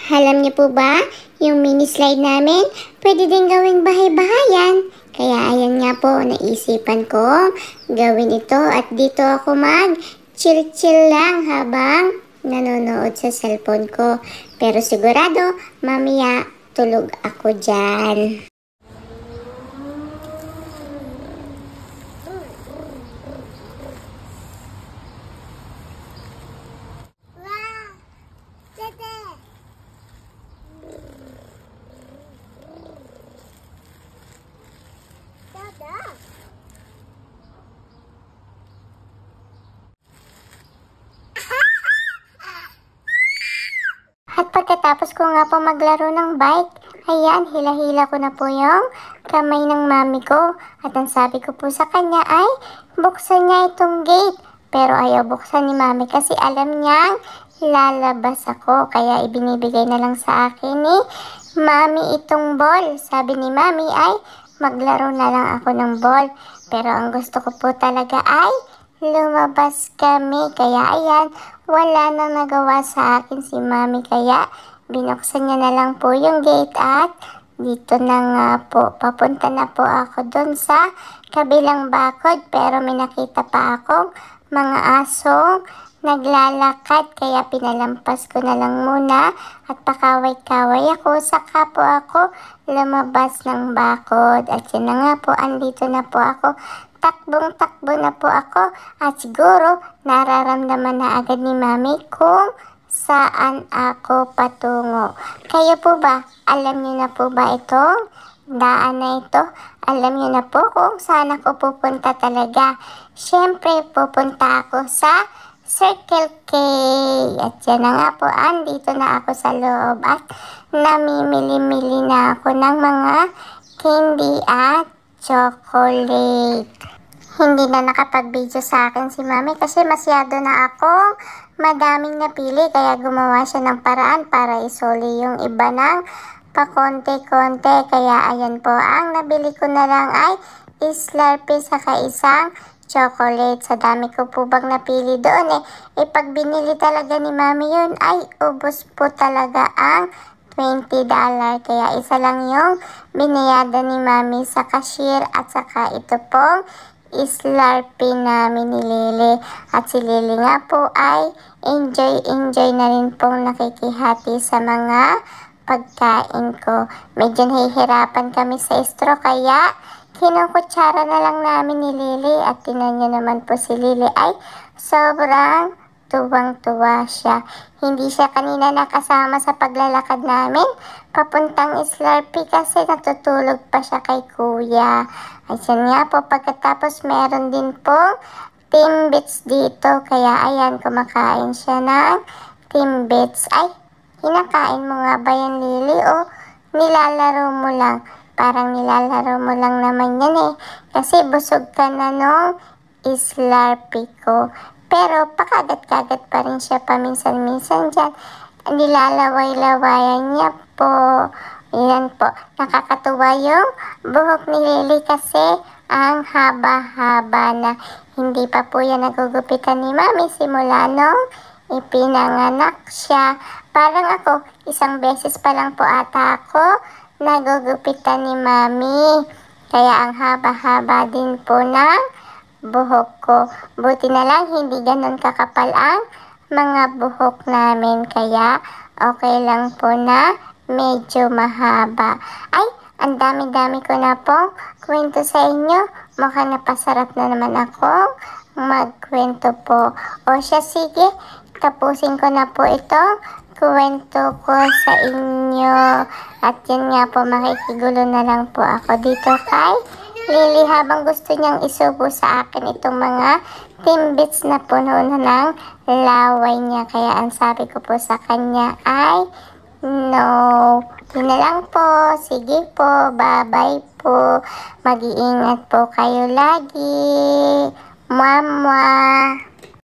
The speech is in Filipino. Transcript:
Alam niyo po ba, yung mini slide namin, pwede din gawing bahay-bahayan. Kaya ayan nga po, naisipan ko gawin ito at dito ako mag-chill-chill lang habang nanonood sa cellphone ko. Pero sigurado, mamaya tulog ako dyan. At pagkatapos ko nga po maglaro ng bike, ayan, hila-hila ko na po yung kamay ng mami ko. At ang sabi ko po sa kanya ay, buksan niya itong gate. Pero ayaw buksan ni mami kasi alam niyang lalabas ako. Kaya ibinibigay na lang sa akin ni mami itong ball. Sabi ni mami ay, maglaro na lang ako ng ball. Pero ang gusto ko po talaga ay, lumabas kami. Kaya ayan, wala na nagawa sa akin si mami. Kaya binuksan niya na lang po yung gate at dito na nga po. Papunta na po ako dun sa kabilang bakod. Pero may nakita pa akong mga asong naglalakad. Kaya pinalampas ko na lang muna at pakaway-kaway ako. Saka po ako lumabas ng bakod. At yun na nga po, andito na po ako. Takbong-takbo na po ako at siguro nararamdaman na agad ni mami kung saan ako patungo. Kayo po ba? Alam niyo na po ba itong daan na ito? Alam niyo na po kung saan ako pupunta talaga. Siyempre pupunta ako sa Circle K. At yan na nga po, andito na ako sa loob at namimili-mili na ako ng mga candy at chocolate. Hindi na nakapag-video sa akin si mami kasi masyado na akong madaming napili kaya gumawa siya ng paraan para isoli yung iba ng pakonte-konte. Kaya ayan po, ang nabili ko na lang ay Slurpee saka isang chocolate. Sa dami ko po bang napili doon pag binili talaga ni mami yun ay ubos po talaga ang $20. Kaya isa lang yung binayada ni mami sa cashier at saka ito pong Slurpee namin ni Lily. At si Lily nga po ay enjoy na rin pong nakikihati sa mga pagkain ko. Medyo nahihirapan kami sa straw kaya kinukutsara na lang namin ni Lily. At tinan nyo naman po si Lily ay sobrang tuwang-tuwa siya. Hindi siya kanina nakasama sa paglalakad namin papuntang Slurpee kasi natutulog pa siya kay kuya. Ayan nga po, pagkatapos meron din po Timbits dito. Kaya ayan, kumakain siya ng Timbits. Ay, kinakain mo nga ba yan, Lily? O nilalaro mo lang? Parang nilalaro mo lang naman yan kasi busog ka na nung Slurpee ko. Pero pakagat-kagat pa rin siya paminsan-minsan dyan. Nilalaway-lawayan niya po. Ayan po. Nakakatuwa yung buhok ni Lily kasi ang haba-haba na. Hindi pa po yan nagugupitan ni mami simula nung ipinanganak siya. Parang ako, isang beses pa lang po ata ako nagugupitan ni mami. Kaya ang haba-haba din po ng buhok ko. Buti na lang hindi ganun kakapal ang mga buhok namin. Kaya okay lang po na medyo mahaba. Ay, ang dami-dami ko na pong kwento sa inyo. Mukhang napasarap na naman ako magkwento po. O siya, sige, tapusin ko na po itong kwento ko sa inyo. At yun nga po, makikigulo na lang po ako dito kay Lily habang gusto niyang isubo sa akin itong mga Timbits na puno na ng laway niya. Kaya ang sabi ko po sa kanya ay no. Yun na lang po. Sige po. Bye-bye po. Mag-iingat po kayo lagi. Mama.